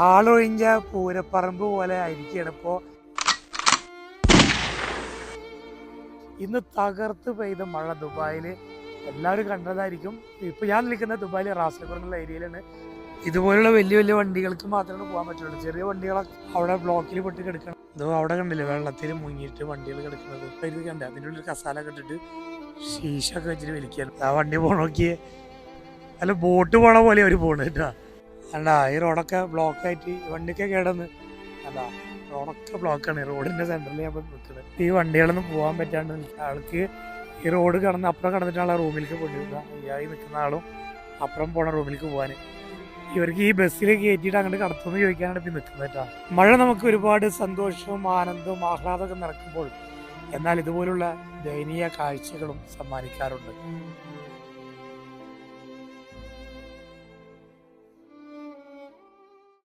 ആളൊഴിഞ്ഞ പൂരപ്പറമ്പ് പോലെ ആയിരിക്കുകയാണ് ഇപ്പോൾ. ഇന്ന് തകർത്ത് പെയ്ത മഴ ദുബായിൽ എല്ലാവരും കണ്ടതായിരിക്കും. ഇപ്പോൾ ഞാൻ നിൽക്കുന്ന ദുബായിൽ റാസൽഖൈർ എന്നുള്ള ഏരിയയിലാണ്. ഇതുപോലുള്ള വലിയ വലിയ വണ്ടികൾക്ക് മാത്രമേ പോകാൻ പറ്റുള്ളൂ. ചെറിയ വണ്ടികളൊക്കെ അവിടെ ബ്ലോക്കിൽ പെട്ട് കിടക്കണം. ഇതോ അവിടെ കണ്ടില്ലേ വെള്ളത്തിൽ മുങ്ങിയിട്ട് വണ്ടികൾ കിടക്കുന്നത്. ഇപ്പം ഇത് കണ്ടേ, അതിൻ്റെ ഉള്ളിൽ കസാല കെട്ടിട്ട് ശീശൊക്കെ വെച്ചിട്ട് വലിക്കാൻ. ആ വണ്ടി പോകണോക്കിയേ, അല്ല ബോട്ട് പോണ പോലെ അവർ പോകണ കേട്ടാ. അല്ല ഈ റോഡൊക്കെ ബ്ലോക്കായിട്ട് വണ്ടിയൊക്കെ കേടന്ന്. അല്ല റോഡൊക്കെ ബ്ലോക്കാണ്. റോഡിന്റെ സെന്ററിൽ ഞാൻ നിൽക്കുന്നത്. ഈ വണ്ടികളൊന്നും പോകാൻ പറ്റാണ്ട് ആൾക്ക് ഈ റോഡ് കടന്ന് അപ്പുറം കടന്നിട്ടാണ് റൂമിലേക്ക് കൊണ്ടുവരിക. ഈ നിൽക്കുന്ന ആളും അപ്പുറം പോണ റൂമിലേക്ക് പോകാൻ. ഇവർക്ക് ഈ ബസ്സിൽ കയറ്റിയിട്ട് അങ്ങോട്ട് കടത്തുമെന്ന് ചോദിക്കാനാണ് ഇപ്പം നിൽക്കുന്നത് കേട്ടോ. മഴ നമുക്ക് ഒരുപാട് സന്തോഷവും ആനന്ദവും ആഹ്ലാദമൊക്കെ നടക്കുമ്പോൾ എന്നാൽ ഇതുപോലുള്ള ദയനീയ കാഴ്ചകളും സമ്മാനിക്കാറുണ്ട്.